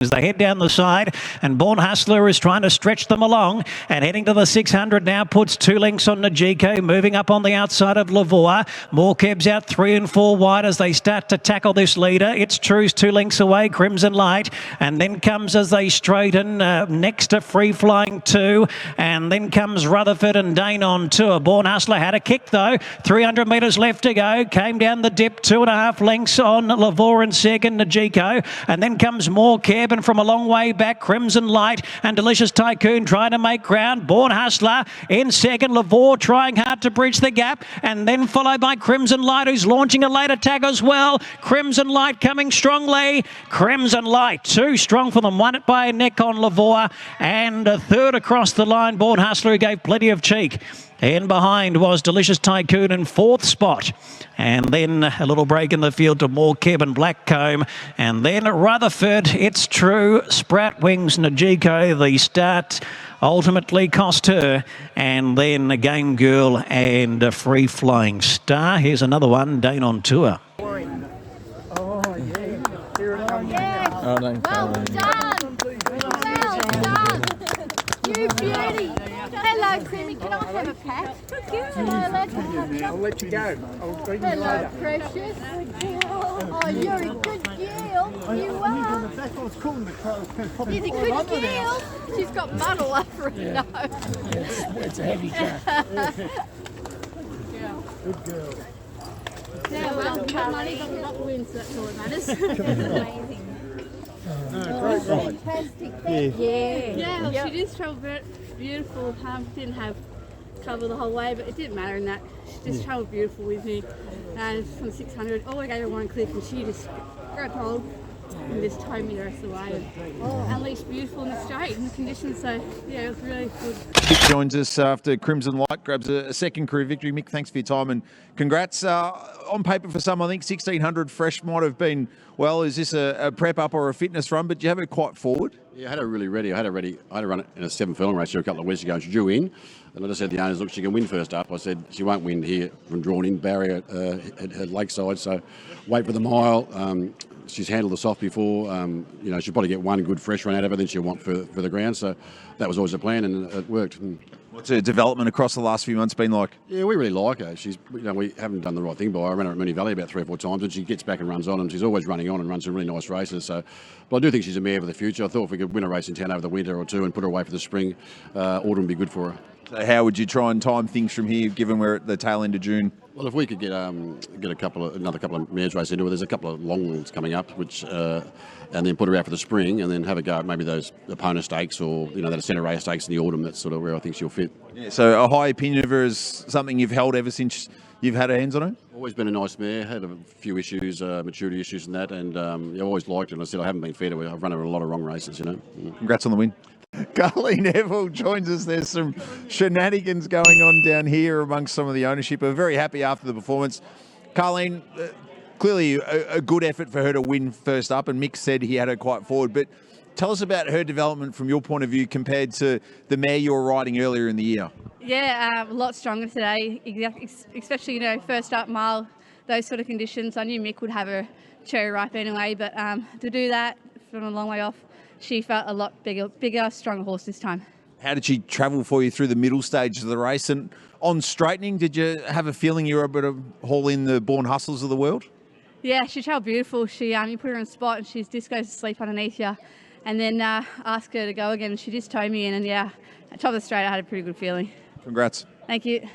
As they head down the side, and Born Hustler is trying to stretch them along, and heading to the 600 now, puts 2 lengths on Najiko, moving up on the outside of Lavore. More Kebs out 3 and 4 wide as they start to tackle this leader. It's True's 2 lengths away, Crimson Light, and then comes as they straighten next to Free Flying 2, and then comes Rutherford and Dane on tour. Born Hustler had a kick though, 300 metres left to go, came down the dip, 2.5 lengths on Lavore in second, Najiko, and then comes More Keb. And from a long way back, Crimson Light and Delicious Tycoon trying to make ground. Born Hustler in second, Lavore trying hard to bridge the gap, and then followed by Crimson Light, who's launching a late attack as well. Crimson Light coming strongly. Crimson Light, too strong for them. Won it by a neck on Lavore, and a third across the line, Born Hustler, who gave plenty of cheek. And behind was Delicious Tycoon in 4th spot. And then a little break in the field to More Keb and Blackcomb. And then Rutherford, It's True, Sprout Wings, Najiko. The start ultimately cost her. And then a Game Girl and a Free Flying Star. Here's another one, Dane on tour. Oh, yeah. Oh, don't well done. Well done. You beauty. Hello, Creamy. Can I have a pat? Hello, let's have a I'll let you go. I'll bring you Hello, later. precious. Oh, you're a good girl. You are. That's what it's called. She's a good girl. She's got mud all over her nose. It's a heavy cat. Good girl. Yeah, well done. Money doesn't not win, so that's all that matters. Amazing. Great ride. Fantastic. Thank you. Yeah, well, she did travel very beautiful. Didn't have cover the whole way, but it didn't matter in that. She just travelled beautiful with me. And from 600, all I gave her one click, and she just grabbed hold and just towed me the rest of the way. And unleashed beautiful in the straight and the conditions. So yeah, it was really good. Mick joins us after Crimson Light grabs a second career victory. Mick, thanks for your time and congrats. On paper for some, I think 1600 fresh might have been, well, is this a prep up or a fitness run? But you have it quite forward? Yeah, I had her really ready. I had to run it in a 7 furlong race here a couple of weeks ago, and she drew in. And I just said to the owners, look, she can win first up. I said she won't win here from drawn in. Barrier at Lakeside, so wait for the mile. She's handled the soft before. You know, she'll probably get one good fresh run out of her, then she'll want for the ground. So that was always the plan, and it worked. What's her development across the last few months been like? Yeah, we really like her. She's, you know, we haven't done the right thing by her. I ran her at Moonee Valley about 3 or 4 times, and she gets back and runs on, and she's always running on and runs some really nice races. So, but I do think she's a mare for the future. I thought if we could win a race in town over the winter or two and put her away for the spring, autumn would be good for her. So how would you try and time things from here, given we're at the tail end of June? Well, if we could get another couple of mares race into it, there's a couple of long ones coming up, which and then put her out for the spring, and then have a go at maybe those opponent stakes or that centre race stakes in the autumn. That's sort of where I think she'll fit. Yeah, so a high opinion of her is something you've held ever since you've had her hands on her? Always been a nice mare, had a few issues, maturity issues and that, and I've always liked her. And I said I haven't been fair to her. I've run her in a lot of wrong races, Congrats on the win. Carly Neville joins us. There's some shenanigans going on down here amongst some of the ownership. We're very happy after the performance. Carleen, clearly a good effort for her to win first up, and Mick said he had her quite forward, but tell us about her development from your point of view compared to the mare you were riding earlier in the year. Yeah, a lot stronger today, especially, first up mile, those sort of conditions. I knew Mick would have her cherry ripe anyway, but to do that from a long way off, she felt a lot bigger, stronger horse this time. How did she travel for you through the middle stages of the race? And on straightening, did you have a feeling you were able to haul in the Born Hustlers of the world? Yeah, she travelled beautiful. You put her in a spot and she just goes to sleep underneath you. And then ask her to go again. She just towed me in, and yeah, at top of the straight, I had a pretty good feeling. Congrats. Thank you.